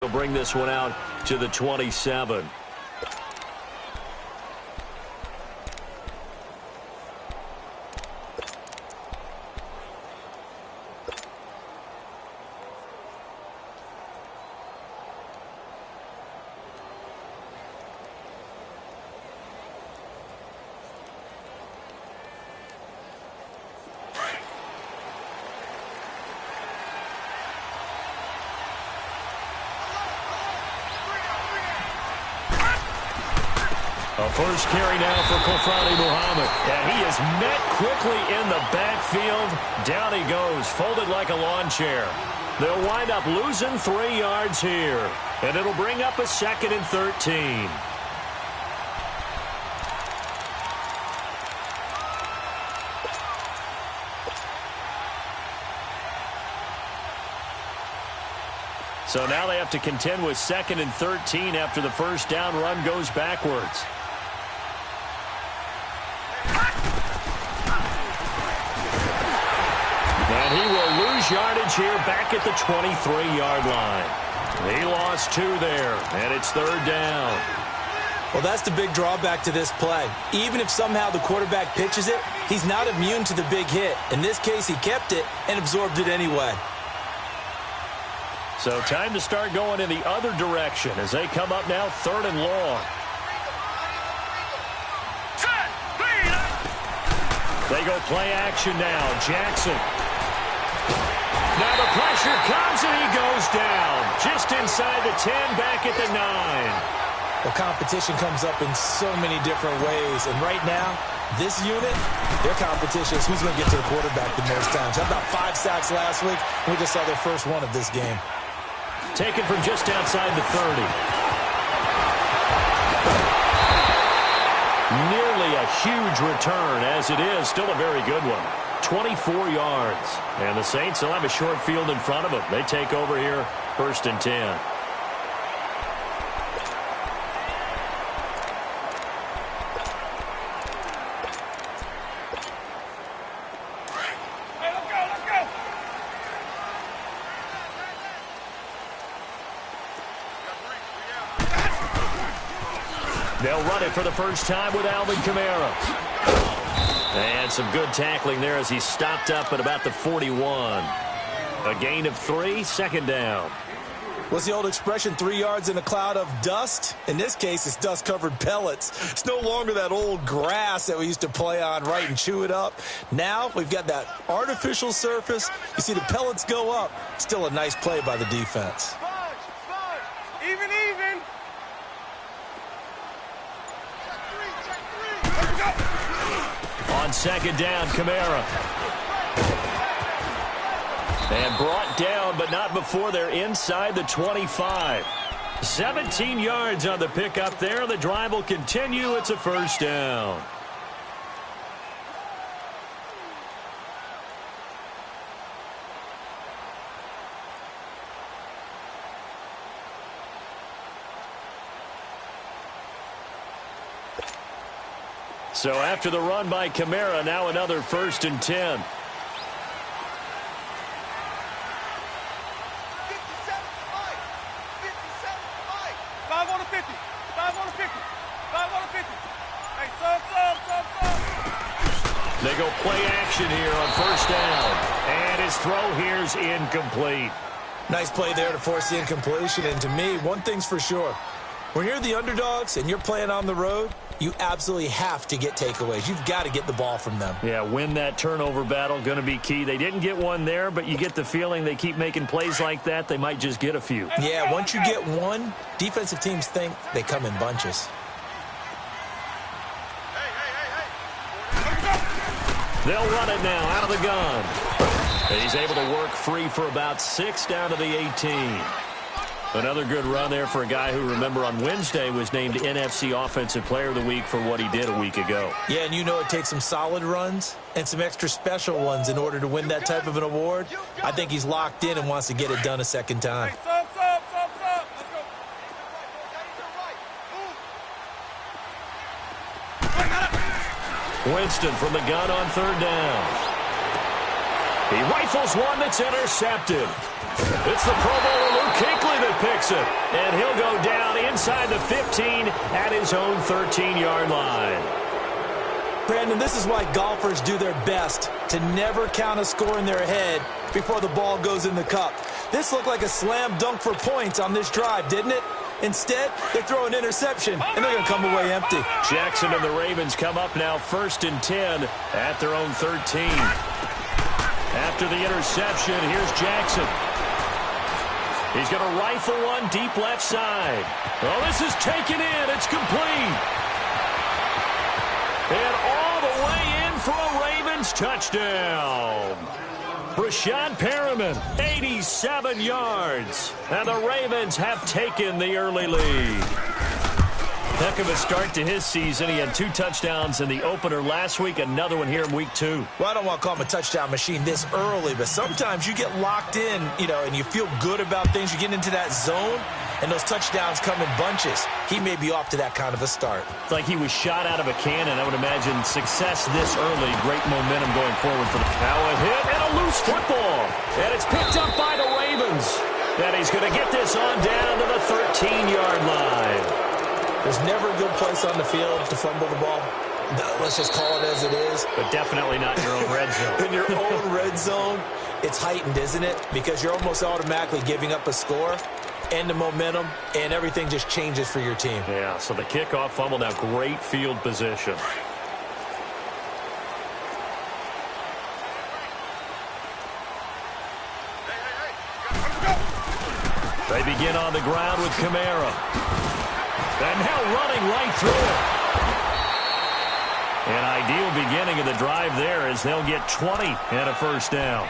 He'll bring this one out to the 27. A first carry now for Kofrani Muhammad. And he is met quickly in the backfield. Down he goes, folded like a lawn chair. They'll wind up losing 3 yards here. And it'll bring up a 2nd and 13. So now they have to contend with 2nd and 13 after the first down run goes backwards. And he will lose yardage here back at the 23-yard line. He lost 2 there, and it's 3rd down. Well, that's the big drawback to this play. Even if somehow the quarterback pitches it, he's not immune to the big hit. In this case, he kept it and absorbed it anyway. So time to start going in the other direction as they come up now 3rd and long. They go play action now. Jackson. Now the pressure comes and he goes down. Just inside the 10, back at the 9. Well, competition comes up in so many different ways. And right now, this unit, their competition is who's going to get to the quarterback the most times. Had about 5 sacks last week. We just saw their first one of this game. Taken from just outside the 30. Nearly a huge return, as it is. Still a very good one. 24 yards. And the Saints will have a short field in front of them. They take over here, 1st and 10. They'll run it for the first time with Alvin Kamara. And some good tackling there as he stopped up at about the 41. A gain of 3, 2nd down. What's the old expression, 3 yards in a cloud of dust? In this case, it's dust-covered pellets. It's no longer that old grass that we used to play on, right, and chew it up. Now we've got that artificial surface. You see the pellets go up. Still a nice play by the defense. Even. On 2nd down, Kamara. And brought down, but not before they're inside the 25. 17 yards on the pickup there. The drive will continue. It's a 1st down. So after the run by Kamara, now another 1st and 10. They go play action here on 1st down. And his throw here's incomplete. Nice play there to force the incompletion. And to me, one thing's for sure. When you're the underdogs and you're playing on the road, you absolutely have to get takeaways. You've got to get the ball from them. Yeah, win that turnover battle, going to be key. They didn't get one there, but you get the feeling they keep making plays like that, they might just get a few. Yeah, once you get one, defensive teams think they come in bunches. They'll run it now out of the gun. And he's able to work free for about 6 down to the 18. Another good run there for a guy who, remember, on Wednesday was named NFC Offensive Player of the Week for what he did a week ago. Yeah, and you know it takes some solid runs and some extra special ones in order to win that type of an award. I think he's locked in and wants to get it done a 2nd time. Winston from the gun on 3rd down. He rifles one that's intercepted. It's the Pro Bowler Luke Kuechly that picks it. And he'll go down inside the 15 at his own 13-yard line. Brandon, this is why golfers do their best to never count a score in their head before the ball goes in the cup. This looked like a slam dunk for points on this drive, didn't it? Instead, they throw an interception, and they're going to come away empty. Jackson and the Ravens come up now 1st and 10 at their own 13. After the interception, here's Jackson. He's going to rifle one deep left side. Oh, this is taken in. It's complete. And all the way in for a Ravens touchdown. Brashad Perriman, 87 yards. And the Ravens have taken the early lead. Heck of a start to his season. He had 2 touchdowns in the opener last week, another one here in week 2. Well, I don't want to call him a touchdown machine this early, but sometimes you get locked in, and you feel good about things. You get into that zone, and those touchdowns come in bunches. He may be off to that kind of a start. It's like he was shot out of a cannon. I would imagine success this early. Great momentum going forward for the Now a hit and a loose football. And it's picked up by the Ravens. And he's going to get this on down to the 13-yard line. There's never a good place on the field to fumble the ball. Let's just call it as it is. But definitely not in your own red zone. In your own red zone, it's heightened, isn't it? Because you're almost automatically giving up a score and the momentum, and everything just changes for your team. Yeah, so the kickoff fumble, now great field position. They begin on the ground with Kamara. And now running right through it. An ideal beginning of the drive there as they'll get 20 and a first down.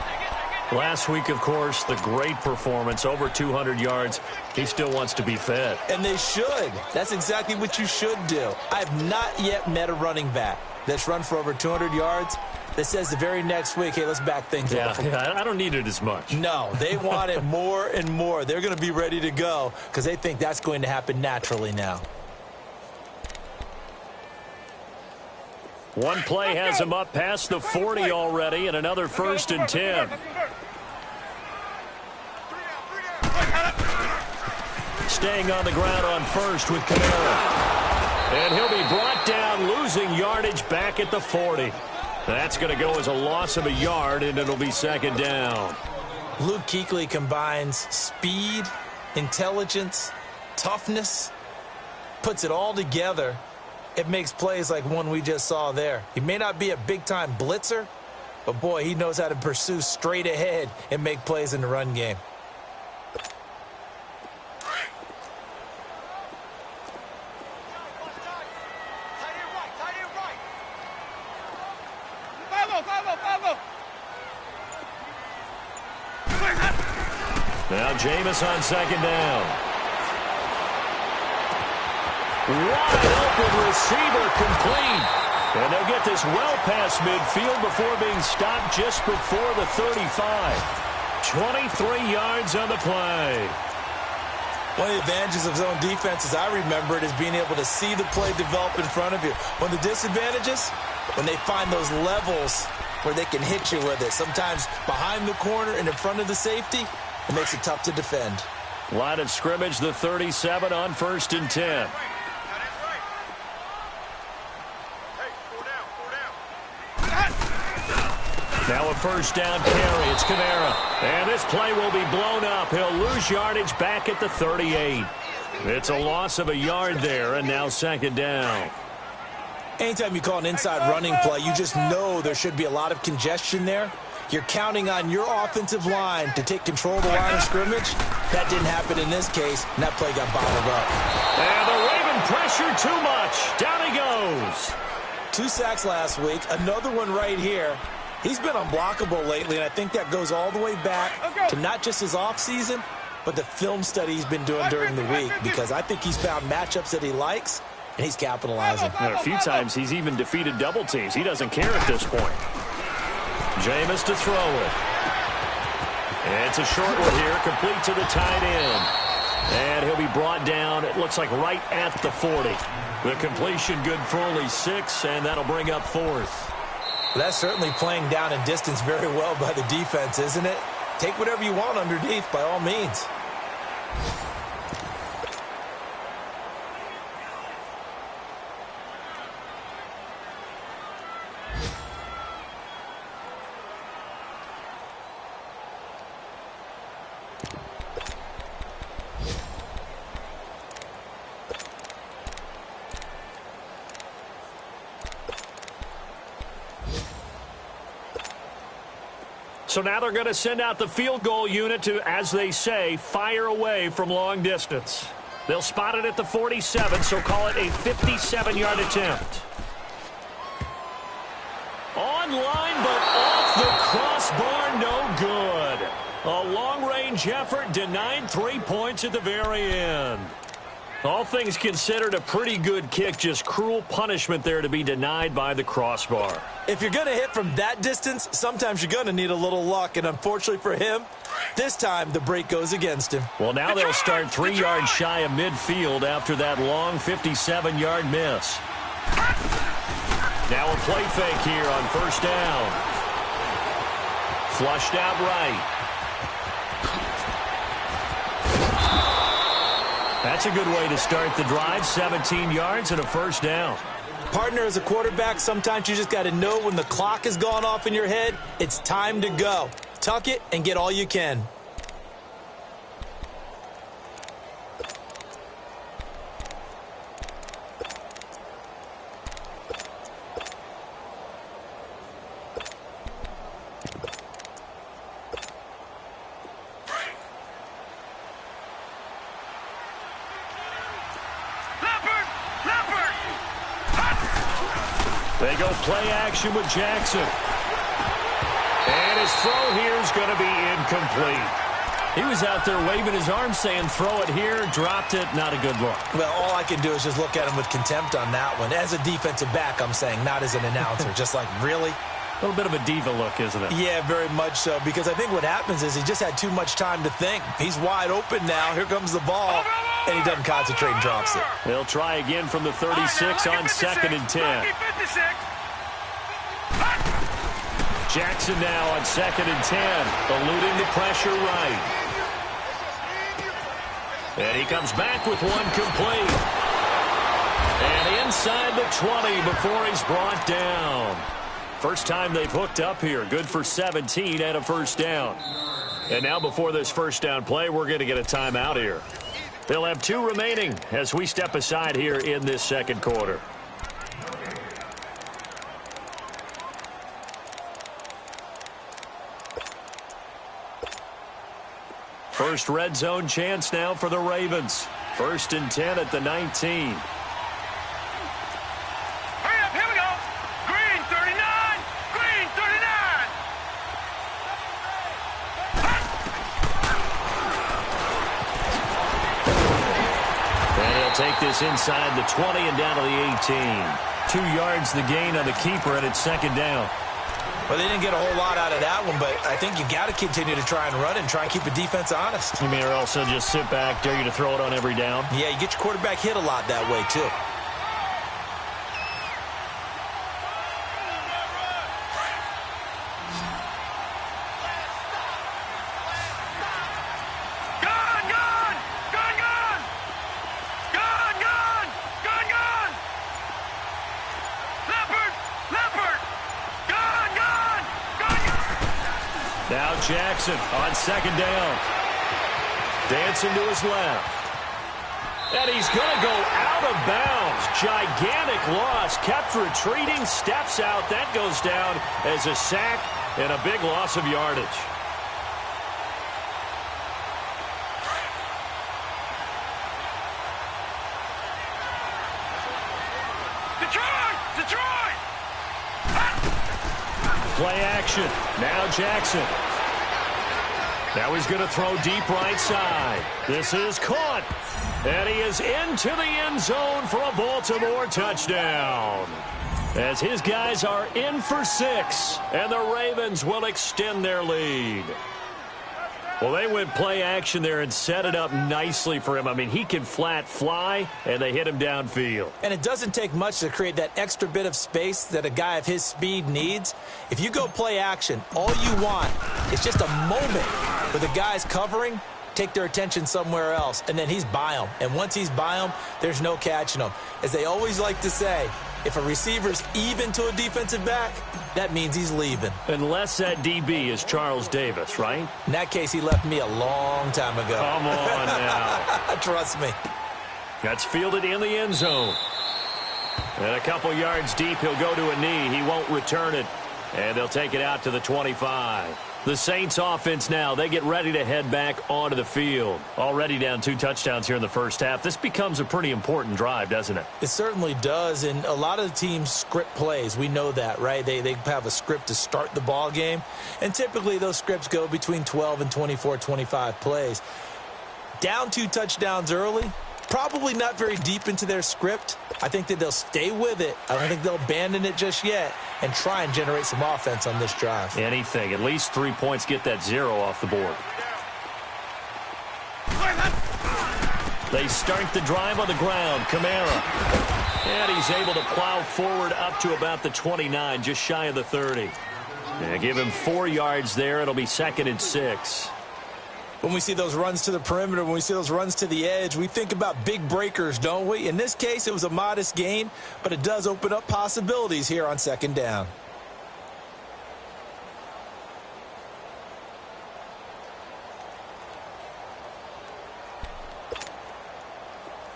Last week, of course, the great performance, over 200 yards. He still wants to be fed. And they should. That's exactly what you should do. I've not yet met a running back that's run for over 200 yards that says the very next week, hey, let's back things up. Yeah, I don't need it as much. No, they want it more and more. They're going to be ready to go because they think that's going to happen naturally now. One play has him up past the 40 already, and another 1st and 10. Staying on the ground on first with Kamara. And he'll be brought down, losing yardage back at the 40. That's going to go as a loss of a yard, and it'll be 2nd down. Luke Kuechly combines speed, intelligence, toughness, puts it all together. It makes plays like one we just saw there. He may not be a big-time blitzer, but, boy, he knows how to pursue straight ahead and make plays in the run game. Now Jameis on 2nd down. Wide open receiver complete. And they'll get this well past midfield before being stopped just before the 35. 23 yards on the play. One of the advantages of zone defense, as I remember it, is being able to see the play develop in front of you. One of the disadvantages, when they find those levels where they can hit you with it. Sometimes behind the corner and in front of the safety, it makes it tough to defend. Line of scrimmage, the 37 on 1st and 10. Now a 1st down carry. It's Kamara. And this play will be blown up. He'll lose yardage back at the 38. It's a loss of a yard there, and now 2nd down. Anytime you call an inside running play, you just know there should be a lot of congestion there. You're counting on your offensive line to take control of the line of scrimmage. That didn't happen in this case, and that play got bottled up. And the Raven pressure too much. Down he goes. 2 sacks last week, another one right here. He's been unblockable lately, and I think that goes all the way back to not just his offseason, but the film study he's been doing during the week, because I think he's found matchups that he likes, and he's capitalizing. And a few times he's even defeated double teams. He doesn't care at this point. Jameis to throw it. It's a short one here, complete to the tight end. And he'll be brought down, it looks like right at the 40. The completion good for only 6, and that'll bring up 4th. Well, that's certainly playing down and distance very well by the defense, isn't it? Take whatever you want underneath, by all means. So now they're going to send out the field goal unit to, as they say, fire away from long distance. They'll spot it at the 47, so call it a 57-yard attempt. Online, but off the crossbar, no good. A long-range effort denied 3 points at the very end. All things considered, a pretty good kick, just cruel punishment there to be denied by the crossbar. If you're going to hit from that distance, sometimes you're going to need a little luck, and unfortunately for him, this time the break goes against him. Well, now they'll start 3 yards shy of midfield after that long 57-yard miss. Now a play fake here on first down. Flushed out right. That's a good way to start the drive. 17 yards and a first down. Partner, as a quarterback, sometimes you just got to know when the clock has gone off in your head, it's time to go. Tuck it and get all you can. They go play action with Jackson. And his throw here is going to be incomplete. He was out there waving his arms saying, throw it here, dropped it, not a good look. Well, all I can do is just look at him with contempt on that one. As a defensive back, I'm saying, not as an announcer. Just like, really? A little bit of a diva look, isn't it? Yeah, very much so, because I think what happens is he just had too much time to think. He's wide open now. Here comes the ball, and he doesn't concentrate and drops it. They'll try again from the 36 on 2nd and 10. Jackson now on 2nd and 10, eluding the pressure right. And he comes back with one complete. And inside the 20 before he's brought down. First time they've hooked up here. Good for 17 and a first down. And now before this first down play, we're going to get a timeout here. They'll have 2 remaining as we step aside here in this second quarter. First red zone chance now for the Ravens. 1st and 10 at the 19. Hurry up, here we go. Green 39, green 39. And he'll take this inside the 20 and down to the 18. 2 yards the gain on the keeper, and it's 2nd down. Well, they didn't get a whole lot out of that one, but I think you got to continue to try and run and try and keep the defense honest. You mean, or also just sit back, dare you to throw it on every down? Yeah, you get your quarterback hit a lot that way, too. Now Jackson on 2nd down. Dancing to his left. And he's going to go out of bounds. Gigantic loss. Kept retreating. Steps out. That goes down as a sack and a big loss of yardage. Detroit! Play action. Now Jackson. Now he's going to throw deep right side. This is caught. And he is into the end zone for a Baltimore touchdown. As his guys are in for 6. And the Ravens will extend their lead. Well, they went play action there and set it up nicely for him. I mean, he can flat fly, and they hit him downfield. And it doesn't take much to create that extra bit of space that a guy of his speed needs. If you go play action, all you want is just a moment where the guy's covering, take their attention somewhere else, and then he's by him. And once he's by him, there's no catching him. As they always like to say, if a receiver's even to a defensive back, that means he's leaving. Unless that DB is Charles Davis, right? In that case, he left me a long time ago. Come on now. Trust me. That's fielded in the end zone. And a couple yards deep, he'll go to a knee. He won't return it. And they'll take it out to the 25. The Saints offense now, they get ready to head back onto the field. Already down 2 touchdowns here in the first half. This becomes a pretty important drive, doesn't it? It certainly does, and a lot of the teams script plays. We know that, right? They have a script to start the ball game, and typically those scripts go between 12 and 24, 25 plays. Down 2 touchdowns early, probably not very deep into their script. I think that they'll stay with it. I don't think they'll abandon it just yet and try and generate some offense on this drive. Anything. At least 3 points, get that 0 off the board. They start the drive on the ground. Kamara. And he's able to plow forward up to about the 29, just shy of the 30. And give him 4 yards there. It'll be 2nd and 6. When we see those runs to the perimeter, when we see those runs to the edge, we think about big breakers, don't we? In this case, it was a modest gain, but it does open up possibilities here on 2nd down.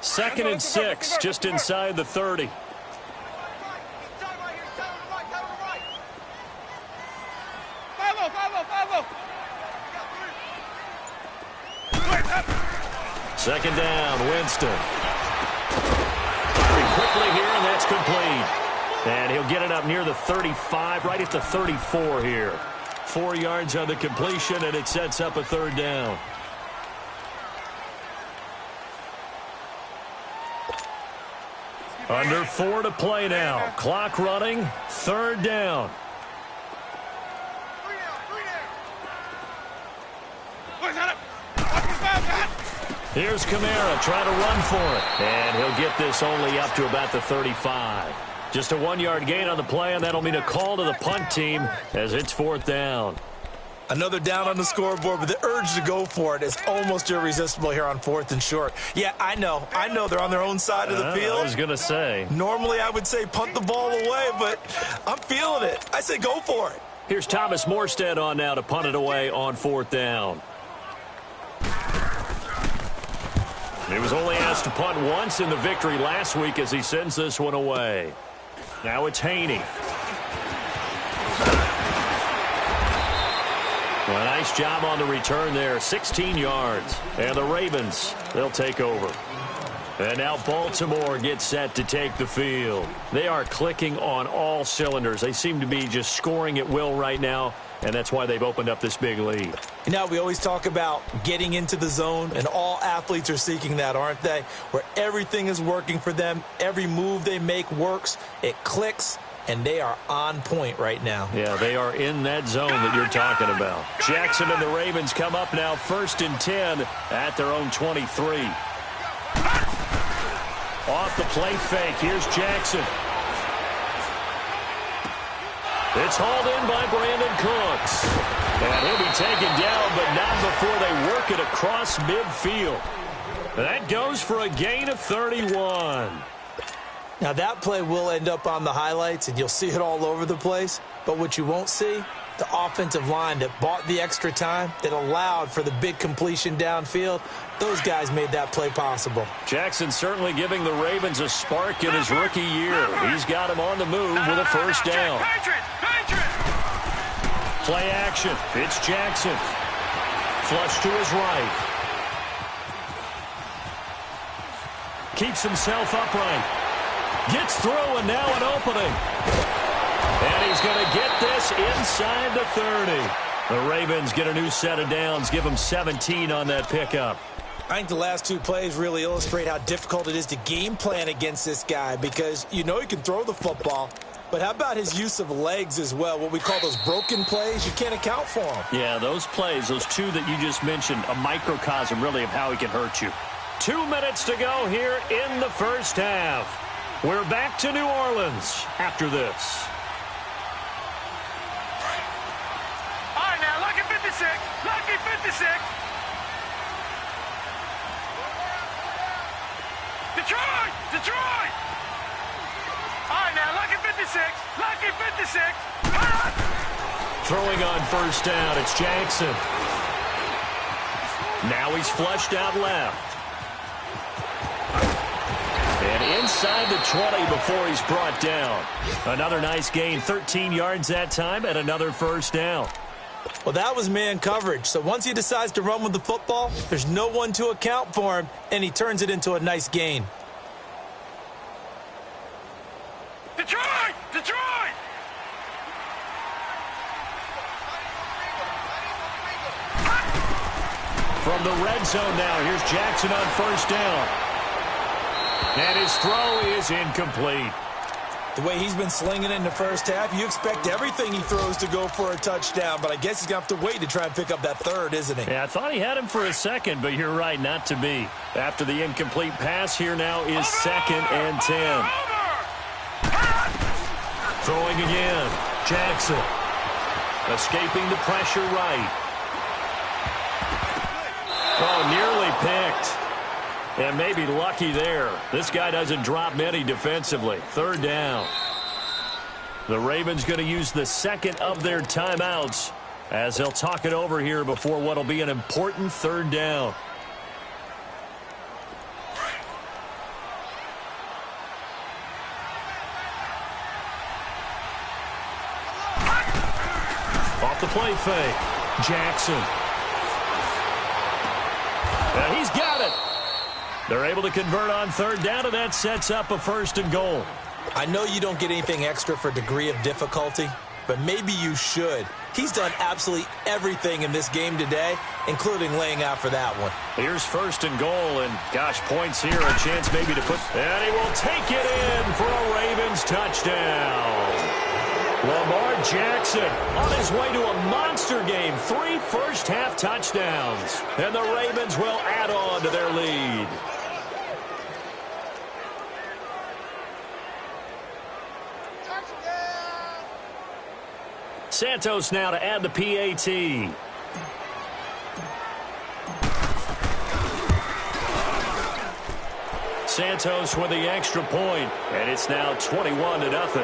Second and 6, just inside the 30. Second down, Winston. Very quickly here, and that's complete. And he'll get it up near the 35, right at the 34 here. 4 yards on the completion, and it sets up a 3rd down. Under 4 to play now. Clock running, 3rd down. Here's Kamara trying to run for it. And he'll get this only up to about the 35. Just a 1-yard gain on the play, and that'll mean a call to the punt team as it's 4th down. Another down on the scoreboard, but the urge to go for it is almost irresistible here on 4th and short. Yeah, I know they're on their own side of the field. I was going to say. Normally I would say punt the ball away, but I'm feeling it. I say go for it. Here's Thomas Morstead on now to punt it away on 4th down. He was only asked to punt once in the victory last week as he sends this one away. Now it's Haney. Well, a nice job on the return there. 16 yards. And the Ravens, they'll take over. And now Baltimore gets set to take the field. They are clicking on all cylinders. They seem to be just scoring at will right now, and that's why they've opened up this big lead. You know, we always talk about getting into the zone, and all athletes are seeking that, aren't they? Where everything is working for them. Every move they make works. It clicks, and they are on point right now. Yeah, they are in that zone that you're talking about. Jackson and the Ravens come up now 1st and 10 at their own 23. Off the play fake, here's Jackson. It's hauled in by Brandon Cooks. And he'll be taken down, but not before they work it across midfield. That goes for a gain of 31. Now, that play will end up on the highlights, and you'll see it all over the place. But what you won't see, the offensive line that bought the extra time, that allowed for the big completion downfield, those guys made that play possible. Jackson certainly giving the Ravens a spark in his rookie year. He's got him on the move with a 1st down. Play action. It's Jackson. Flush to his right. Keeps himself upright. Gets through, and now an opening. And he's going to get this inside the 30. The Ravens get a new set of downs, give them 17 on that pickup. I think the last 2 plays really illustrate how difficult it is to game plan against this guy, because you know he can throw the football, But how about his use of legs as well, what we call those broken plays? You can't account for them. Yeah, those plays, those two that you just mentioned, a microcosm really of how he can hurt you. 2 minutes to go here in the first half. We're back to New Orleans after this. All right, now, lucky 56. Lucky 56. Detroit! Detroit! All right, now, lucky 56. Lucky 56. Throwing on first down, it's Jackson. Now he's flushed out left. And inside the 20 before he's brought down. Another nice gain, 13 yards that time, and another first down. Well, that was man coverage. So once he decides to run with the football, there's no one to account for him, and he turns it into a nice gain. Detroit! Detroit! From the red zone now, here's Jackson on first down. And his throw is incomplete. The way he's been slinging in the first half, you expect everything he throws to go for a touchdown, but I guess he's going to have to wait to try and pick up that third, isn't he? Yeah, I thought he had him for a second, but you're right, not to be. After the incomplete pass, here now is 2nd and 10. Throwing again, Jackson. Escaping the pressure right. Oh, nearly picked. And maybe lucky there. This guy doesn't drop many defensively. 3rd down. The Ravens going to use the second of their timeouts as they'll talk it over here before what will be an important 3rd down. Off the play fake. Jackson. And he's got it. They're able to convert on 3rd down, and that sets up a 1st and goal. I know you don't get anything extra for degree of difficulty, but maybe you should. He's done absolutely everything in this game today, including laying out for that one. Here's 1st and goal, and gosh, points here, a chance maybe to put... And he will take it in for a Ravens touchdown. Lamar Jackson on his way to a monster game. 3 first-half touchdowns. And the Ravens will add on to their lead. Santos now to add the PAT. Santos with the extra point, and it's now 21-0.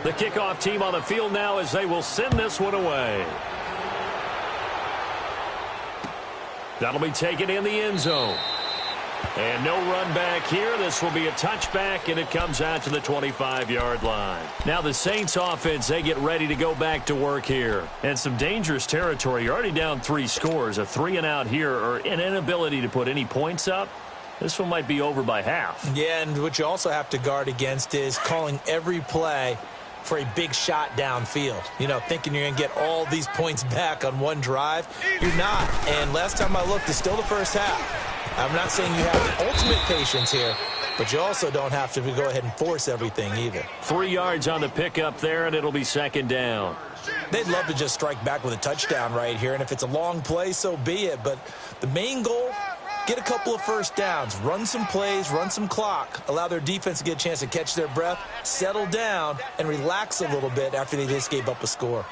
The kickoff team on the field now as they will send this one away. That'll be taken in the end zone. And no run back here. This will be a touchback, and it comes out to the 25-yard line. Now the Saints offense, they get ready to go back to work here. And some dangerous territory. You're already down 3 scores. A 3-and-out here, or an inability to put any points up. This one might be over by half. Yeah, and what you also have to guard against is calling every play for a big shot downfield. You know, thinking you're going to get all these points back on one drive. You're not. And last time I looked, it's still the first half. I'm not saying you have the ultimate patience here, but you also don't have to go ahead and force everything either. 3 yards on the pickup there, and it'll be 2nd down. They'd love to just strike back with a touchdown right here, and if it's a long play, so be it. But the main goal, get a couple of first downs, run some plays, run some clock, allow their defense to get a chance to catch their breath, settle down, and relax a little bit after they just gave up a score.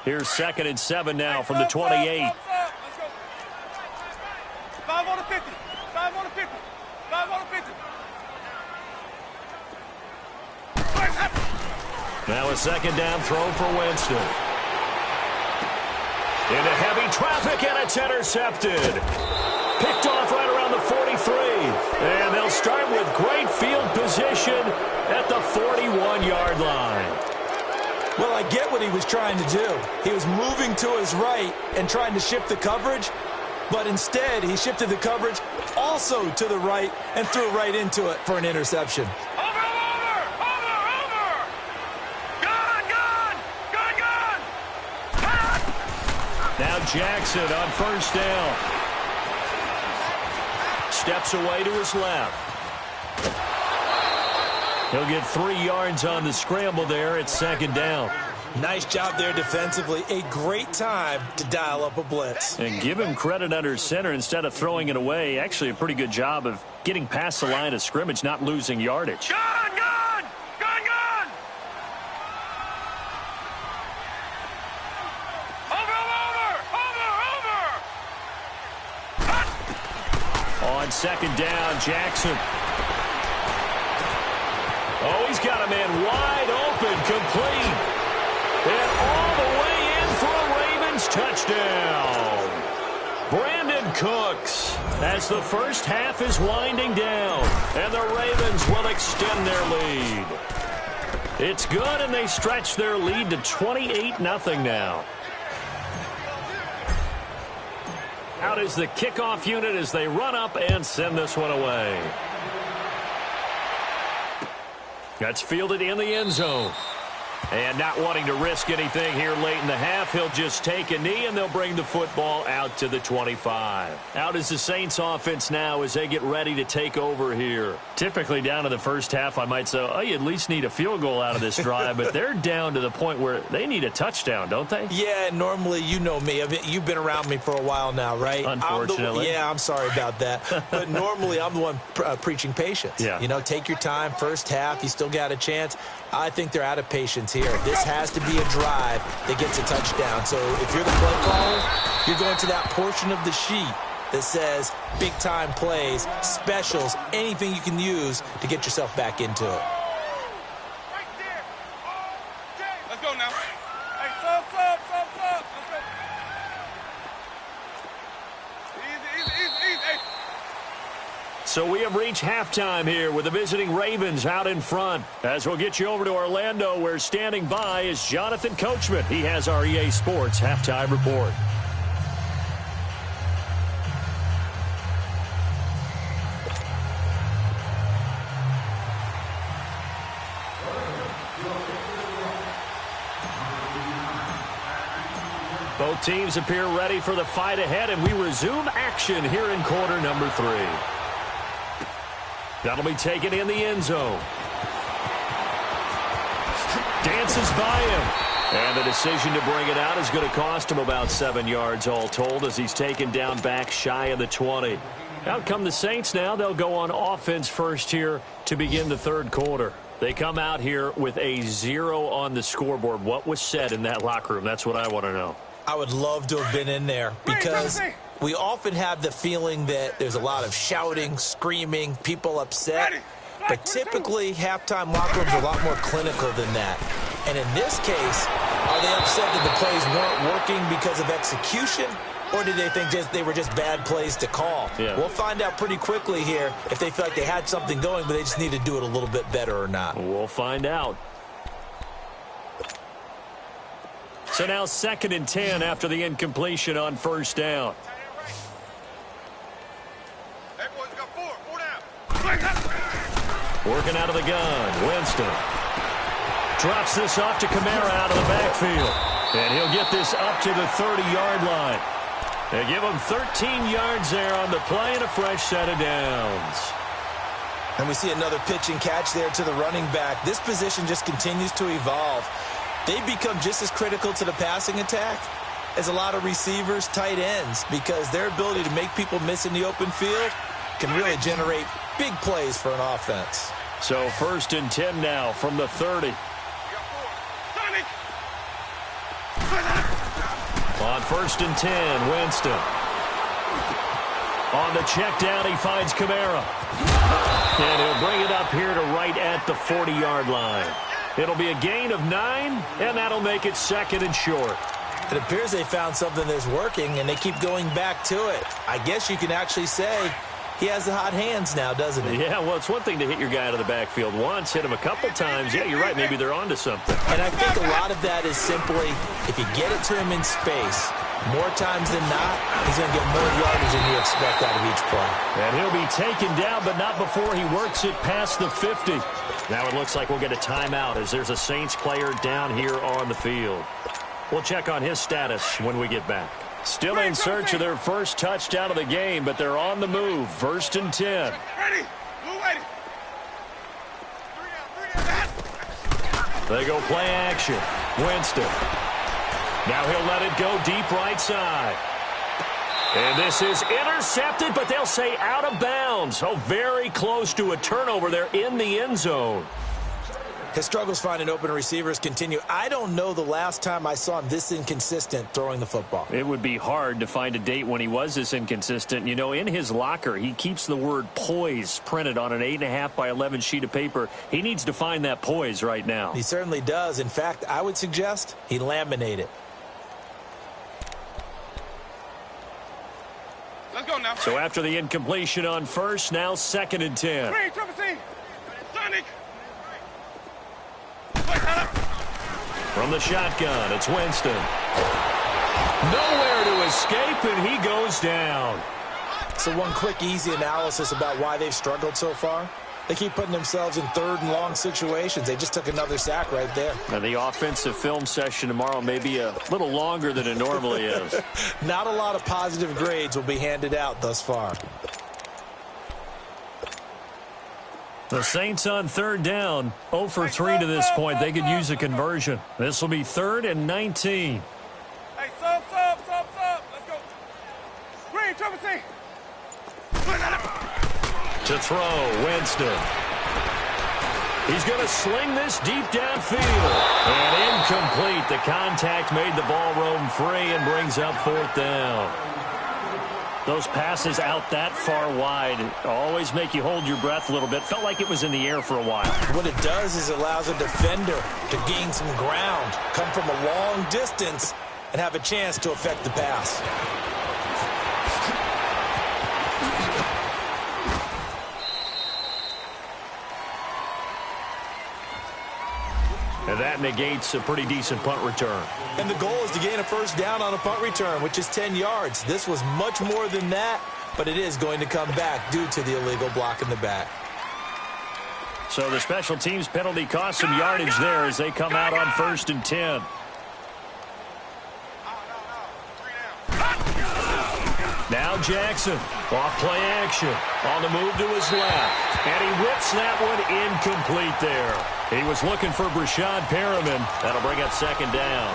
Here's 2nd and 7 now from the 28. Let's go. 5 on the 50. 5 on the 50. 5 on the 50. Now a 2nd down throw for Winston. Into heavy traffic, and it's intercepted. Picked off right around the 43. And they'll start with great field position at the 41-yard line. Well, I get what he was trying to do. He was moving to his right and trying to shift the coverage, but instead he shifted the coverage also to the right and threw right into it for an interception. Over! Gone! Now Jackson on first down. Steps away to his left. He'll get 3 yards on the scramble there. It's second down. Nice job there defensively. A great time to dial up a blitz. And give him credit under center instead of throwing it away. Actually, a pretty good job of getting past the line of scrimmage, not losing yardage. Gun! Gun! Gun! Gun! Over! On second down, Jackson. Oh, he's got a man wide open, complete. And all the way in for a Ravens touchdown. Brandon Cooks, as the first half is winding down, and the Ravens will extend their lead. It's good, and they stretch their lead to 28-0 now. Out is the kickoff unit as they run up and send this one away. That's fielded in the end zone. And not wanting to risk anything here late in the half, he'll just take a knee, and they'll bring the football out to the 25. Out is the Saints offense now as they get ready to take over here. Typically down to the first half, I might say, oh, you at least need a field goal out of this drive, but they're down to the point where they need a touchdown, don't they? Yeah, normally, you know me. You've been around me for a while now, right? Unfortunately. I'm sorry about that. But normally, I'm the one preaching patience. Yeah. You know, take your time. First half, you still got a chance. I think they're out of patience here. This has to be a drive that gets a touchdown. So if you're the play caller, you're going to that portion of the sheet that says big-time plays, specials, anything you can use to get yourself back into it. Right there. Okay. Let's go now. Hey, sub. Let's go. Easy. Hey. So we have reached halftime here with the visiting Ravens out in front. As we'll get you over to Orlando, where standing by is Jonathan Coachman. He has our EA Sports halftime report. Both teams appear ready for the fight ahead, and we resume action here in quarter number 3. That'll be taken in the end zone. Dances by him. And the decision to bring it out is going to cost him about 7 yards all told as he's taken down back shy of the 20. Out come the Saints now. They'll go on offense first here to begin the third quarter. They come out here with a 0 on the scoreboard. What was said in that locker room? That's what I want to know. I would love to have been in there because we often have the feeling that there's a lot of shouting, screaming, people upset. But typically, halftime locker rooms are a lot more clinical than that. And in this case, are they upset that the plays weren't working because of execution? Or did they think they were just bad plays to call? Yeah. We'll find out pretty quickly here if they feel like they had something going, but they just need to do it a little bit better or not. We'll find out. So now 2nd and 10 after the incompletion on first down. Hey, boys, we got 4 down. Working out of the gun, Winston. Drops this off to Kamara out of the backfield. And he'll get this up to the 30-yard line. They give him 13 yards there on the play and a fresh set of downs. And we see another pitch and catch there to the running back. This position just continues to evolve. They become just as critical to the passing attack as a lot of receivers, tight ends, because their ability to make people miss in the open field can really generate big plays for an offense. So 1st and 10 now from the 30. On 1st and 10, Winston. On the check down, he finds Kamara. And he'll bring it up here to right at the 40-yard line. It'll be a gain of 9, and that'll make it 2nd and short. It appears they found something that's working, and they keep going back to it. I guess you can actually say he has the hot hands now, doesn't he? Yeah, well, it's one thing to hit your guy out of the backfield once, hit him a couple times. Yeah, you're right. Maybe they're onto something. And I think a lot of that is simply if you get it to him in space, more times than not, he's going to get more yardage than you expect out of each play. And he'll be taken down, but not before he works it past the 50. Now it looks like we'll get a timeout as there's a Saints player down here on the field. We'll check on his status when we get back. Still in search of their first touchdown of the game, but they're on the move. 1st and 10. Ready. Move ready. They go play action. Winston. Now he'll let it go deep right side. And this is intercepted, but they'll say out of bounds. Oh, very close to a turnover there in the end zone. His struggles finding open receivers continue. I don't know the last time I saw him this inconsistent throwing the football. It would be hard to find a date when he was this inconsistent. You know, in his locker, he keeps the word poise printed on an 8.5 by 11 sheet of paper. He needs to find that poise right now. He certainly does. In fact, I would suggest he laminate it. Let's go now. So after the incompletion on first, now 2nd and 10. Green, triple C. Sonic. From the shotgun, it's Winston. Nowhere to escape, and he goes down. So one quick, easy analysis about why they've struggled so far. They keep putting themselves in 3rd and long situations. They just took another sack right there. Now, the offensive film session tomorrow may be a little longer than it normally is. Not a lot of positive grades will be handed out thus far. The Saints on 3rd down, 0 for 3 to this point. They could use a conversion. This will be 3rd and 19. Hey, sub. Let's go. Green, triple C. To throw, Winston. He's going to sling this deep downfield. And incomplete. The contact made the ball roam free and brings up 4th down. Those passes out that far wide always make you hold your breath a little bit. Felt like it was in the air for a while. What it does is it allows a defender to gain some ground, come from a long distance, and have a chance to affect the pass. And that negates a pretty decent punt return. And the goal is to gain a 1st down on a punt return, which is 10 yards. This was much more than that, but it is going to come back due to the illegal block in the back. So the special teams penalty cost some yardage there as they come out on 1st and 10. Now Jackson, off play action, on the move to his left. And he whips that one incomplete there. He was looking for Brashad Perriman. That'll bring up 2nd down.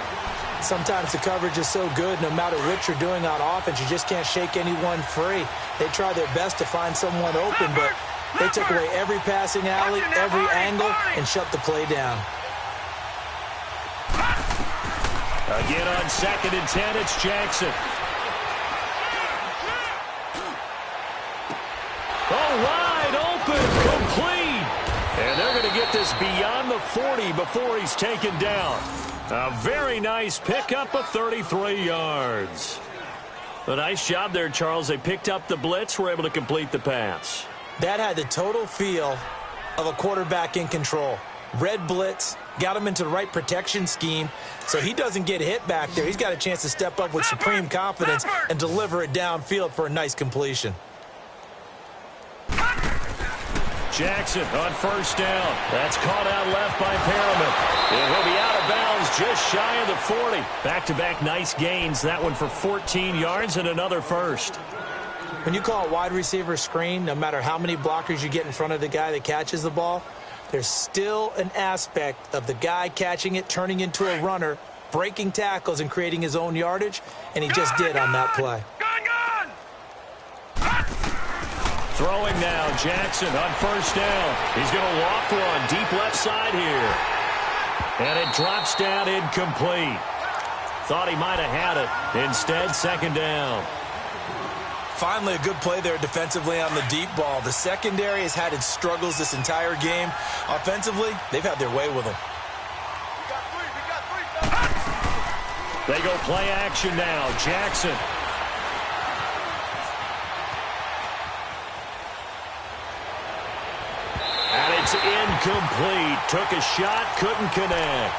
Sometimes the coverage is so good, no matter what you're doing on offense, you just can't shake anyone free. They try their best to find someone open, but they took away every passing alley, every angle, and shut the play down. Again on 2nd and 10, it's Jackson. Oh, wide open, complete. And they're going to get this beyond the 40 before he's taken down. A very nice pickup of 33 yards. A nice job there, Charles. They picked up the blitz, were able to complete the pass. That had the total feel of a quarterback in control. Red blitz, got him into the right protection scheme, so he doesn't get hit back there. He's got a chance to step up with supreme confidence and deliver it downfield for a nice completion. Jackson on 1st down. That's caught out left by Perriman. And he'll be out of bounds just shy of the 40. Back-to-back nice gains. That one for 14 yards and another 1st. When you call a wide receiver screen, no matter how many blockers you get in front of the guy that catches the ball, there's still an aspect of the guy catching it, turning into a runner, breaking tackles and creating his own yardage, and he just did on that play. Throwing now, Jackson on 1st down. He's going to loft one deep left side here. And it drops down incomplete. Thought he might have had it. Instead, 2nd down. Finally, a good play there defensively on the deep ball. The secondary has had its struggles this entire game. Offensively, they've had their way with them. They go play action now. Jackson. And it's incomplete. Took a shot, couldn't connect.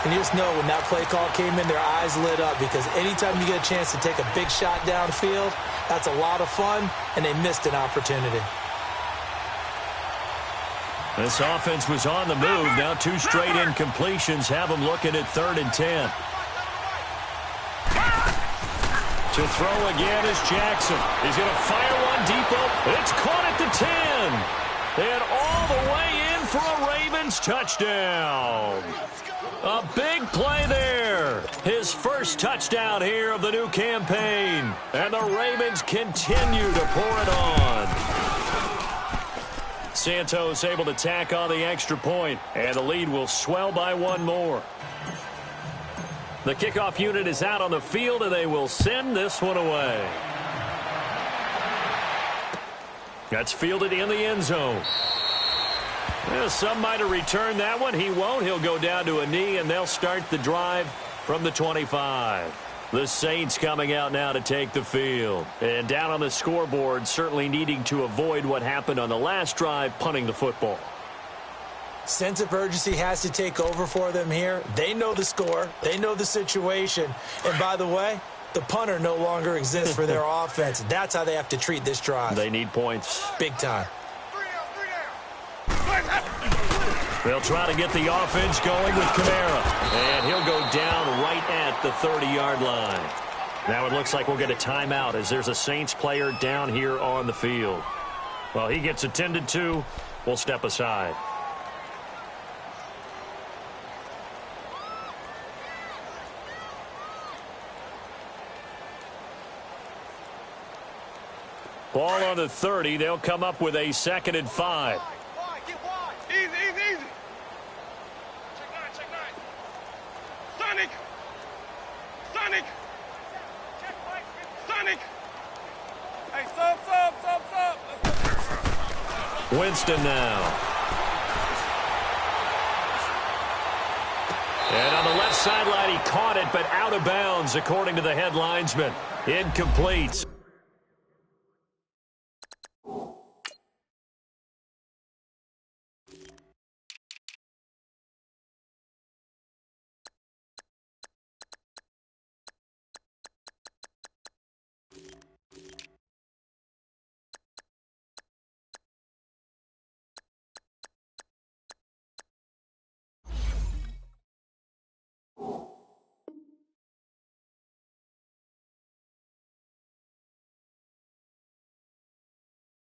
And you just know when that play call came in, their eyes lit up, because anytime you get a chance to take a big shot downfield, that's a lot of fun, and they missed an opportunity. This offense was on the move. Now 2 straight incompletions have them looking at 3rd and 10. To throw again is Jackson. He's going to fire one deep open. It's caught at the 10. And all the way in for a Ravens touchdown. A big play there. His first touchdown here of the new campaign. And the Ravens continue to pour it on. Santos able to tack on the extra point, and the lead will swell by one more. The kickoff unit is out on the field, and they will send this one away. That's fielded in the end zone. Well, some might have returned that one. He won't. He'll go down to a knee, and they'll start the drive from the 25. The Saints coming out now to take the field. And down on the scoreboard, certainly needing to avoid what happened on the last drive, punting the football. Sense of urgency has to take over for them here. They know the score. They know the situation. And by the way, the punter no longer exists for their offense. That's how they have to treat this drive. They need points. Big time. They'll try to get the offense going with Kamara. And he'll go down right at the 30-yard line. Now it looks like we'll get a timeout as there's a Saints player down here on the field. Well, he gets attended to. We'll step aside. Ball on the 30. They'll come up with a 2nd and 5. Get wide. Easy. Check nine. Sonic. Hey, sub. Winston now. And on the left sideline, he caught it, but out of bounds, according to the head linesman. Incomplete.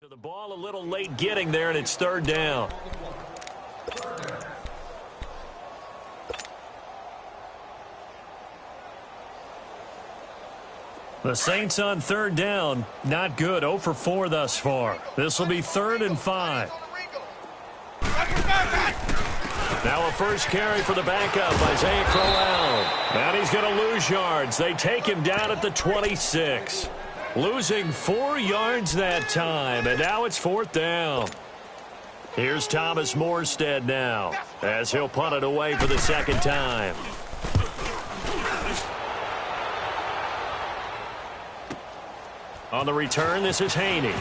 The ball a little late getting there, and it's 3rd down. The Saints on 3rd down. Not good. 0 for 4 thus far. This will be 3rd and 5. Now a first carry for the backup, Isaiah Crowell. And he's going to lose yards. They take him down at the 26. Losing 4 yards that time, and now it's 4th down. Here's Thomas Morstead now, as he'll punt it away for the 2nd time. On the return, this is Haney.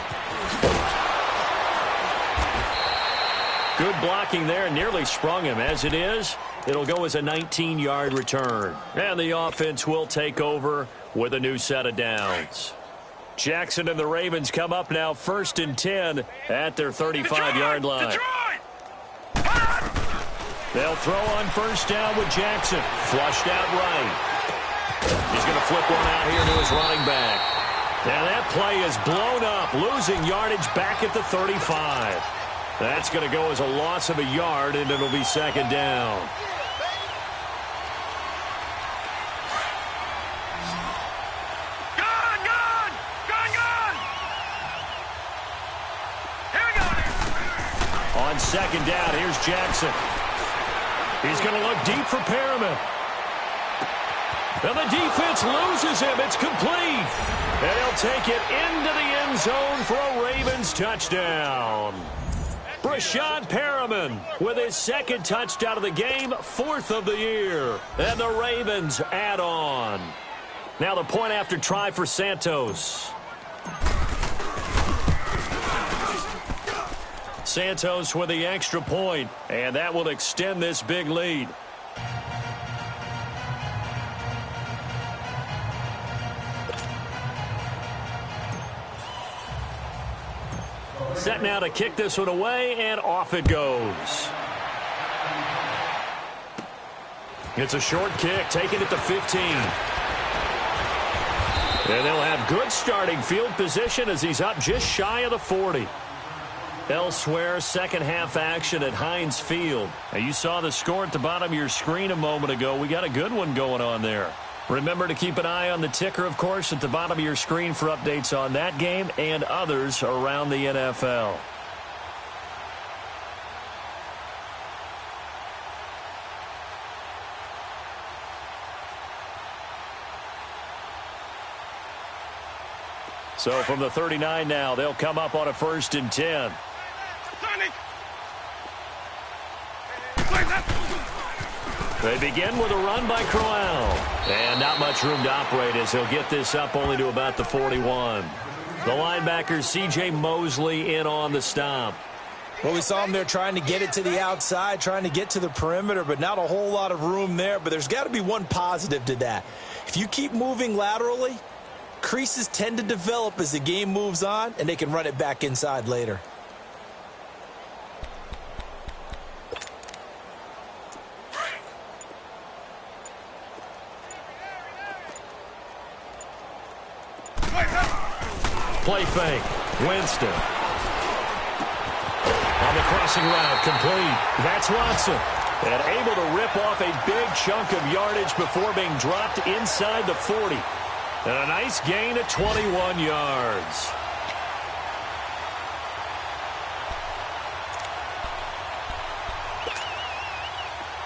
Good blocking there, nearly sprung him. As it is, it'll go as a 19-yard return. And the offense will take over with a new set of downs. Jackson and the Ravens come up now 1st and 10 at their 35-yard line. They'll throw on 1st down with Jackson. Flushed out right. He's going to flip one out here to his running back. Now that play is blown up, losing yardage back at the 35. That's going to go as a loss of a yard, and it'll be 2nd down. On 2nd down, here's Jackson. He's going to look deep for Perriman. And the defense loses him. It's complete. And he'll take it into the end zone for a Ravens touchdown. Brashad Perriman with his 2nd touchdown of the game, 4th of the year. And the Ravens add on. Now the point after try for Santos. Santos with the extra point, and that will extend this big lead. Set now to kick this one away, and off it goes. It's a short kick, taken at the 15. And they'll have good starting field position as he's up just shy of the 40. Elsewhere, second half action at Heinz Field. Now, you saw the score at the bottom of your screen a moment ago. We got a good one going on there. Remember to keep an eye on the ticker, of course, at the bottom of your screen for updates on that game and others around the NFL. So from the 39 now, they'll come up on a 1st and 10. They begin with a run by Crowell. And not much room to operate as he'll get this up only to about the 41. The linebacker, C.J. Mosley, in on the stop. Well, we saw him there trying to get it to the outside, trying to get to the perimeter, but not a whole lot of room there. But there's got to be one positive to that. If you keep moving laterally, creases tend to develop as the game moves on, and they can run it back inside later. Play fake. Winston. On the crossing route, complete. That's Watson. And able to rip off a big chunk of yardage before being dropped inside the 40. And a nice gain of 21 yards.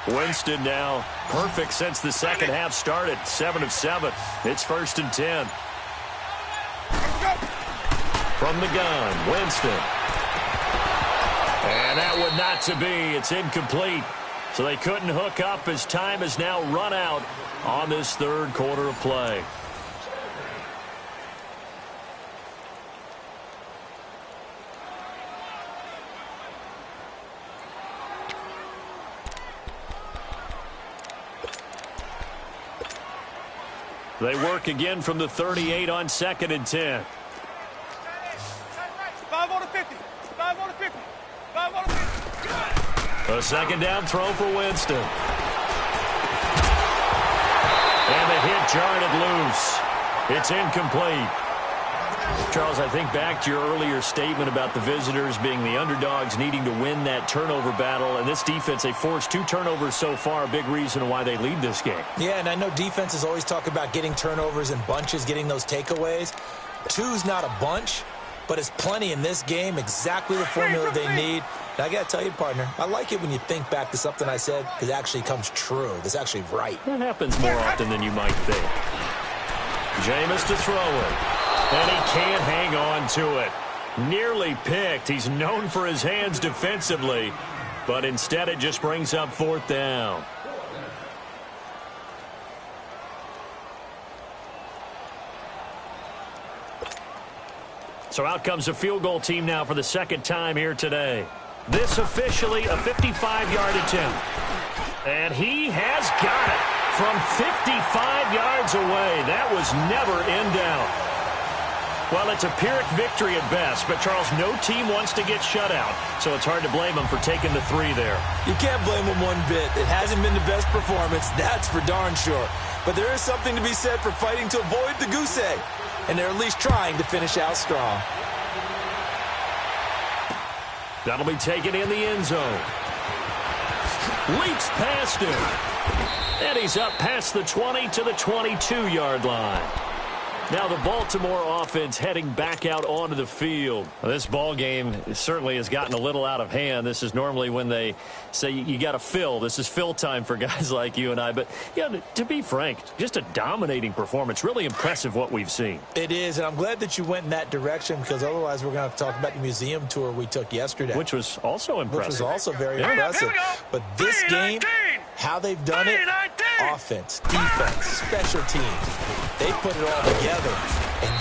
Winston now perfect since the second half started. 7 of 7. It's 1st and 10. From the gun, Winston. And that would not to be. It's incomplete. So they couldn't hook up as time has now run out on this third quarter of play. They work again from the 38 on 2nd and 10. 5 on the 50. 5 on the 50. 5 on the 50. A second down throw for Winston. And the hit jarred it loose. It's incomplete. Charles, I think back to your earlier statement about the visitors being the underdogs needing to win that turnover battle. And this defense, they forced 2 turnovers so far, a big reason why they lead this game. Yeah, and I know defenses always talk about getting turnovers in bunches, getting those takeaways. 2's not a bunch, but it's plenty in this game, exactly the formula they need. And I got to tell you, partner, I like it when you think back to something I said because it actually comes true. That's actually right. That happens more often than you might think. Jameis to throw it. And he can't hang on to it. Nearly picked. He's known for his hands defensively, but instead it just brings up 4th down. So out comes a field goal team now for the second time here today. This officially a 55-yard attempt. And he has got it from 55 yards away. That was never in doubt. Well, it's a Pyrrhic victory at best, but, Charles, no team wants to get shut out, so it's hard to blame them for taking the 3 there. You can't blame them one bit. It hasn't been the best performance, that's for darn sure. But there is something to be said for fighting to avoid the goose egg, and they're at least trying to finish out strong. That'll be taken in the end zone. Leaps past him. And he's up past the 20 to the 22-yard line. Now the Baltimore offense heading back out onto the field. Well, this ball game certainly has gotten a little out of hand. This is normally when they say you got to fill. This is fill time for guys like you and I. But, yeah, to be frank, just a dominating performance. Really impressive what we've seen. It is, and I'm glad that you went in that direction because otherwise we're going to have to talk about the museum tour we took yesterday. Which was also impressive. Which was also very impressive. But this game, how they've done it, offense, defense, special teams, they put it all together. And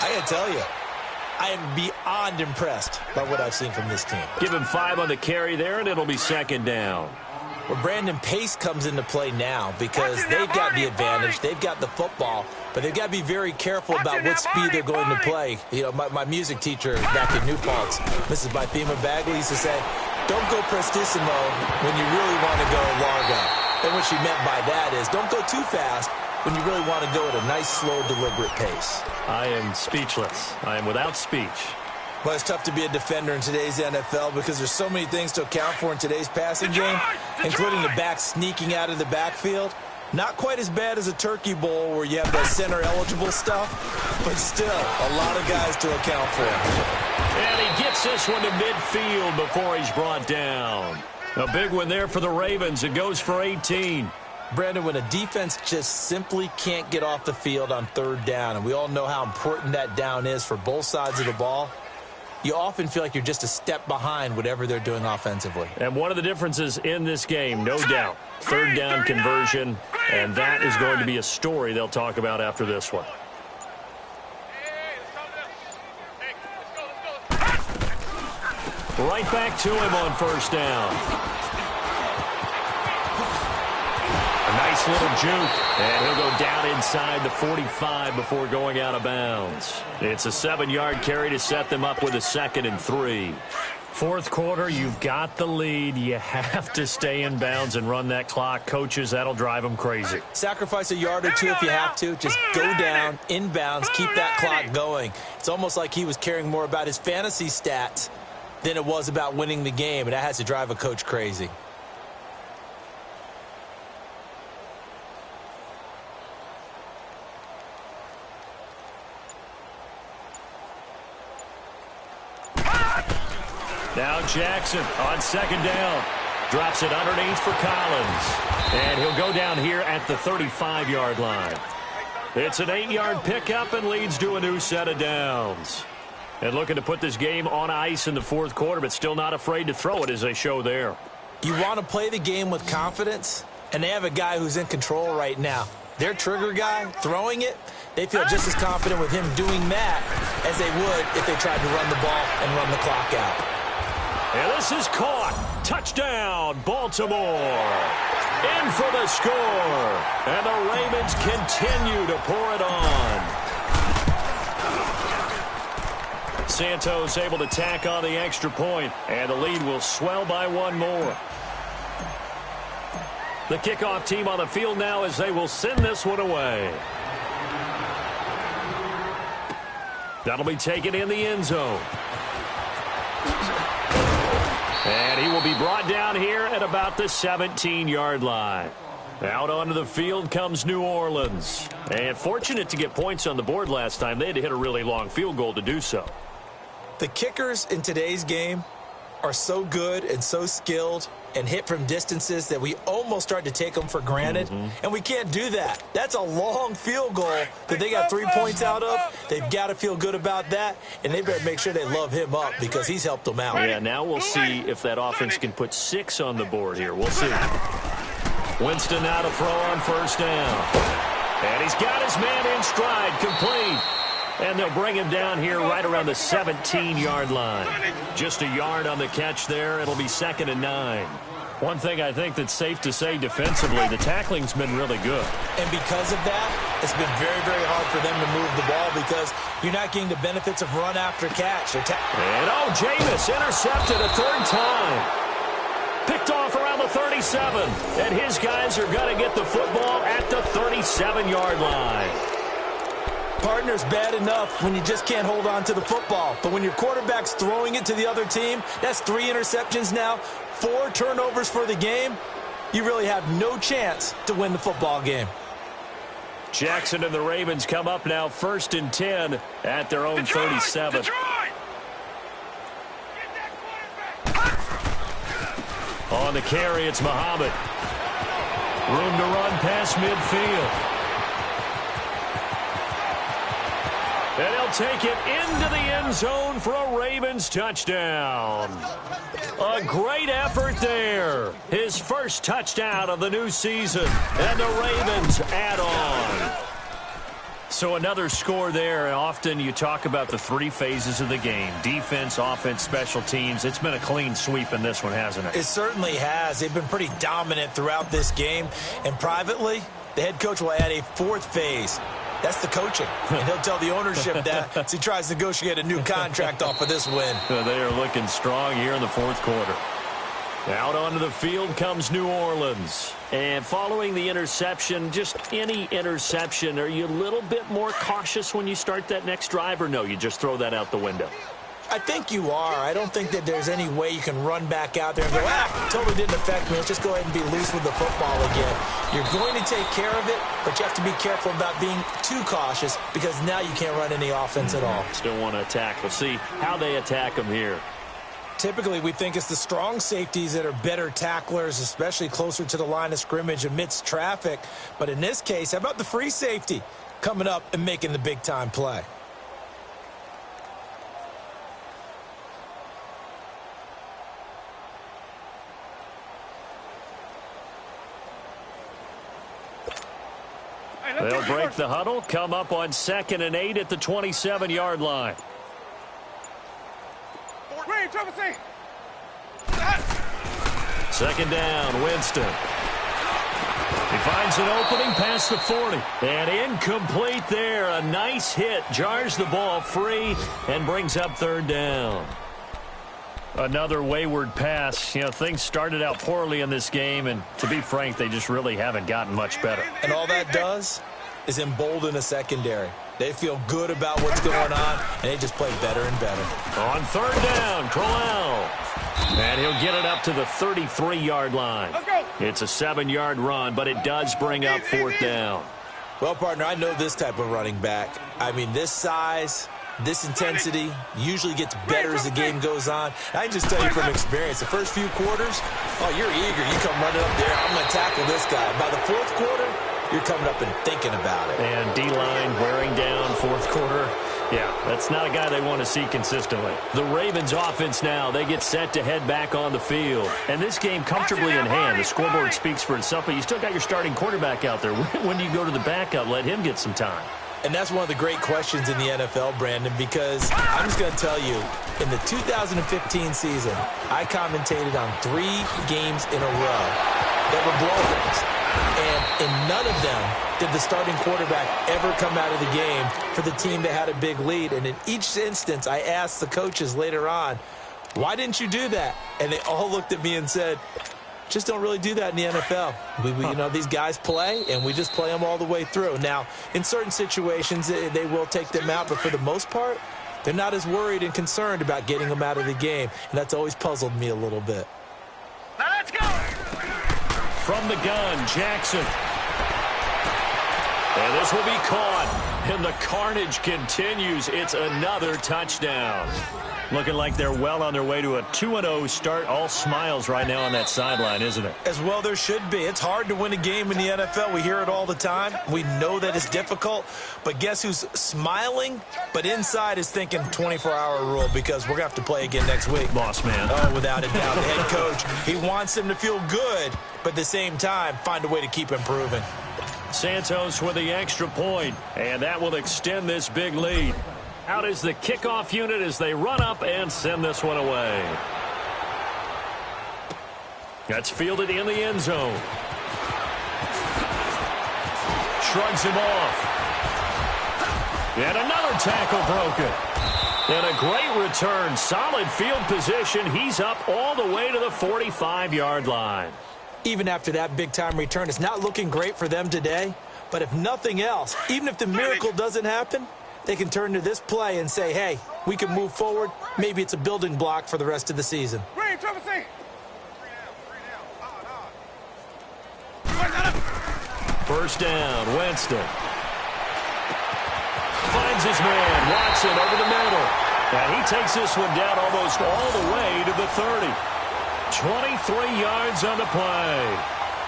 I got to tell you, I am beyond impressed by what I've seen from this team. Give him 5 on the carry there, and it'll be second down. Well, Brandon, pace comes into play now because they've got the advantage. They've got the football, but they've got to be very careful about what speed they're going to play. You know, my music teacher back in New Paltz, Mrs. Bythema Bagley, used to say, don't go prestissimo when you really want to go largo. And what she meant by that is don't go too fast when you really want to go at a nice, slow, deliberate pace. I am speechless. I am without speech. Well, it's tough to be a defender in today's NFL because there's so many things to account for in today's passing game, including the back sneaking out of the backfield. Not quite as bad as a turkey bowl where you have that center-eligible stuff, but still a lot of guys to account for. And he gets this one to midfield before he's brought down. A big one there for the Ravens. It goes for 18. Brandon, when a defense just simply can't get off the field on third down, and we all know how important that down is for both sides of the ball, you often feel like you're just a step behind whatever they're doing offensively. And one of the differences in this game, no doubt, third down conversion, and that is going to be a story they'll talk about after this one. Right back to him on first down. A nice little juke, and he'll go down inside the 45 before going out of bounds. It's a 7-yard carry to set them up with a 2nd and 3. Fourth quarter, you've got the lead. You have to stay in bounds and run that clock. Coaches, that'll drive them crazy. Sacrifice a yard or two if you have to. Just go down, in bounds, keep that clock going. It's almost like he was caring more about his fantasy stats than it was about winning the game, and that has to drive a coach crazy. Now Jackson on 2nd down. Drops it underneath for Collins. And he'll go down here at the 35-yard line. It's an 8-yard pickup and leads to a new set of downs. And looking to put this game on ice in the fourth quarter, but still not afraid to throw it as they show there. You want to play the game with confidence, and they have a guy who's in control right now. Their trigger guy throwing it, they feel just as confident with him doing that as they would if they tried to run the ball and run the clock out. And this is caught. Touchdown, Baltimore. In for the score. And the Ravens continue to pour it on. Santos able to tack on the extra point, and the lead will swell by one more. The kickoff team on the field now as they will send this one away. That'll be taken in the end zone. And he will be brought down here at about the 17-yard line. Out onto the field comes New Orleans. And fortunate to get points on the board last time. They had to hit a really long field goal to do so. The kickers in today's game are so good and so skilled and hit from distances that we almost start to take them for granted. And we can't do that. That's a long field goal that they got 3 points out of. They've got to feel good about that, and they better make sure they love him up because he's helped them out. Yeah, now we'll see if that offense can put 6 on the board here. We'll see. Winston now to throw on first down. And he's got his man in stride, complete. And they'll bring him down here right around the 17-yard line. Just a yard on the catch there. It'll be 2nd and 9. One thing I think that's safe to say defensively, the tackling's been really good. And because of that, it's been very, very hard for them to move the ball because you're not getting the benefits of run after catch. And Jameis intercepted a 3rd time. Picked off around the 37. And his guys are going to get the football at the 37-yard line. Partner's bad enough when you just can't hold on to the football. But when your quarterback's throwing it to the other team, that's 3 interceptions now, 4 turnovers for the game. You really have no chance to win the football game. Jackson and the Ravens come up now 1st and 10 at their own 37. On the carry, it's Muhammad. Room to run past midfield. And he'll take it into the end zone for a Ravens touchdown. A great effort there. His first touchdown of the new season. And the Ravens add on. So another score there. And often you talk about the 3 phases of the game. Defense, offense, special teams. It's been a clean sweep in this one, hasn't it? It certainly has. They've been pretty dominant throughout this game. And privately, the head coach will add a 4th phase. That's the coaching. And he'll tell the ownership that as he tries to negotiate a new contract off of this win. They are looking strong here in the fourth quarter. Out onto the field comes New Orleans. And following the interception, just any interception, are you a little bit more cautious when you start that next drive, or no, you just throw that out the window? I think you are. I don't think that there's any way you can run back out there and go, totally didn't affect me. Let's just go ahead and be loose with the football again. You're going to take care of it, but you have to be careful about being too cautious because now you can't run any offense at all. Still want to attack. We'll see how they attack them here. Typically, we think it's the strong safeties that are better tacklers, especially closer to the line of scrimmage amidst traffic. But in this case, how about the free safety coming up and making the big-time play? They'll break the huddle, come up on 2nd and 8 at the 27-yard line. Second down, Winston. He finds an opening past the 40. And incomplete there. A nice hit. Jars the ball free and brings up 3rd down. Another wayward pass. You know, things started out poorly in this game, and to be frank, they just really haven't gotten much better. And all that does is embolden a secondary. They feel good about what's going on, and they just play better and better. On 3rd down, Crowell. And he'll get it up to the 33-yard line. It's a 7-yard run, but it does bring up 4th down. Well, partner, I know this type of running back. I mean, this size, this intensity usually gets better as the game goes on. I can just tell you from experience, the first few quarters, you're eager. You come running up there, I'm going to tackle this guy. By the 4th quarter, you're coming up and thinking about it. And D-line wearing down 4th quarter. Yeah, that's not a guy they want to see consistently. The Ravens offense now, they get set to head back on the field. And this game comfortably in hand. The scoreboard speaks for itself, but you still got your starting quarterback out there. When do you go to the backup? Let him get some time. And that's one of the great questions in the NFL, Brandon, because I'm just going to tell you, in the 2015 season, I commentated on 3 games in a row that were blowouts. And in none of them did the starting quarterback ever come out of the game for the team that had a big lead. And in each instance, I asked the coaches later on, why didn't you do that? And they all looked at me and said, just don't really do that in the NFL. You know, these guys play, and we just play them all the way through. Now, in certain situations, they will take them out, but for the most part, they're not as worried and concerned about getting them out of the game. And that's always puzzled me a little bit. Now let's go! From the gun, Jackson. And this will be caught. And the carnage continues. It's another touchdown. Looking like they're well on their way to a 2-0 start. All smiles right now on that sideline, isn't it? As well there should be. It's hard to win a game in the NFL. We hear it all the time. We know that it's difficult. But guess who's smiling, but inside is thinking 24-hour rule because we're going to have to play again next week. Boss man. Oh, without a doubt. The head coach, he wants them to feel good, but at the same time, find a way to keep improving. Santos with the extra point, and that will extend this big lead. Out is the kickoff unit as they run up and send this one away. That's fielded in the end zone. Shrugs him off. And another tackle broken. And a great return. Solid field position. He's up all the way to the 45-yard line. Even after that big-time return, it's not looking great for them today. But if nothing else, even if the miracle doesn't happen, they can turn to this play and say, hey, we can move forward. Maybe it's a building block for the rest of the season. First down, Winston. Finds his man, Watson, over the middle. And he takes this one down almost all the way to the 30. 23 yards on the play.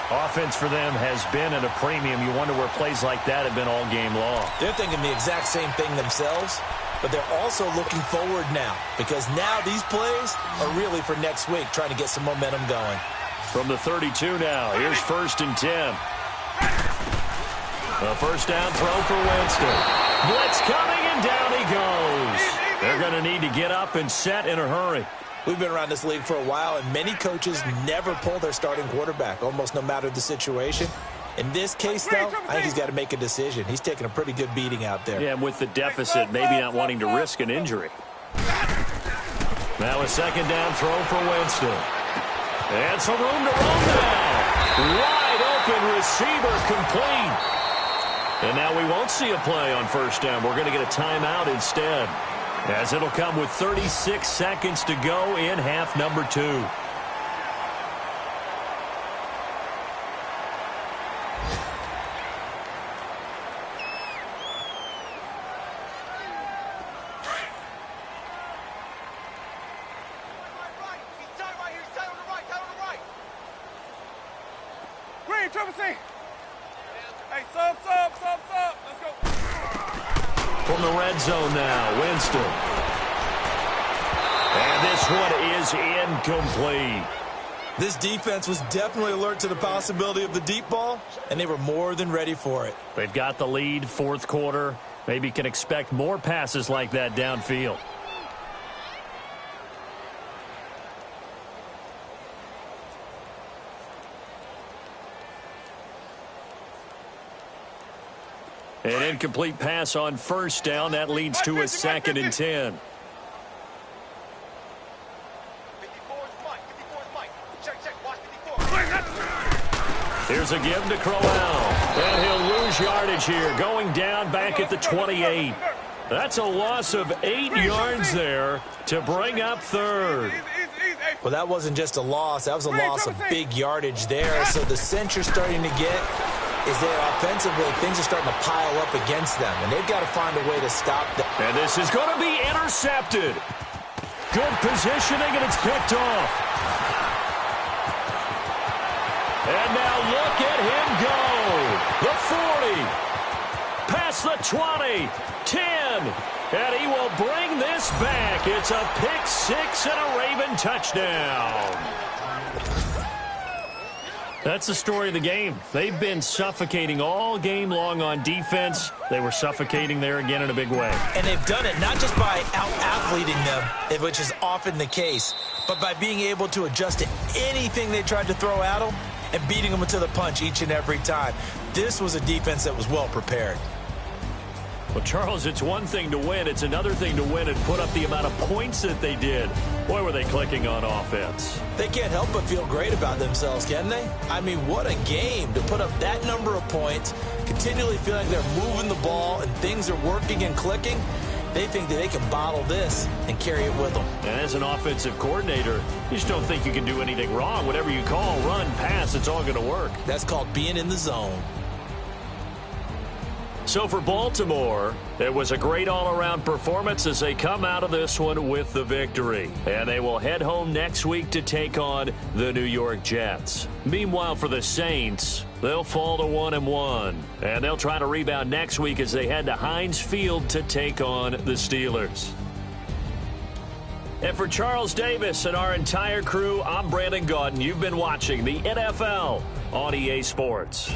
Offense for them has been at a premium. You wonder where plays like that have been all game long. They're thinking the exact same thing themselves, but they're also looking forward now because now these plays are really for next week, trying to get some momentum going. From the 32 now, here's 1st and 10. A first down throw for Winston. Blitz coming, and down he goes. They're going to need to get up and set in a hurry. We've been around this league for a while, and many coaches never pull their starting quarterback, almost no matter the situation. In this case, though, I think he's got to make a decision. He's taking a pretty good beating out there. Yeah, and with the deficit, maybe not wanting to risk an injury. Now a second down throw for Winston. And some room to roam now. Wide open receiver complete. And now we won't see a play on first down. We're going to get a timeout instead, as it'll come with 36 seconds to go in half number 2. From the red zone now, Winston. And this one is incomplete. This defense was definitely alert to the possibility of the deep ball, and they were more than ready for it. They've got the lead, fourth quarter. Maybe can expect more passes like that downfield. An incomplete pass on first down. That leads to a 2nd and 10. Here's a give to Crowell. And he'll lose yardage here, going down back at the 28. That's a loss of 8 yards there to bring up third. Well, that wasn't just a loss. That was a loss of big yardage there. So the sense you're starting to get is that offensively things are starting to pile up against them, and they've got to find a way to stop them. And this is going to be intercepted. Good positioning, and it's picked off. And now look at him go. The 40, past the 20, 10, and he will bring this back. It's a pick 6 and a Raven touchdown. That's the story of the game. They've been suffocating all game long on defense. They were suffocating there again in a big way. And they've done it not just by out-athleting them, which is often the case, but by being able to adjust to anything they tried to throw at them and beating them to the punch each and every time. This was a defense that was well prepared. Well, Charles, it's one thing to win. It's another thing to win and put up the amount of points that they did. Boy, were they clicking on offense. They can't help but feel great about themselves, can they? I mean, what a game to put up that number of points, continually feeling like they're moving the ball and things are working and clicking. They think that they can bottle this and carry it with them. And as an offensive coordinator, you just don't think you can do anything wrong. Whatever you call, run, pass, it's all going to work. That's called being in the zone. So for Baltimore, it was a great all-around performance as they come out of this one with the victory. And they will head home next week to take on the New York Jets. Meanwhile, for the Saints, they'll fall to 1-1. And they'll try to rebound next week as they head to Heinz Field to take on the Steelers. And for Charles Davis and our entire crew, I'm Brandon Gaudin. You've been watching the NFL on EA Sports.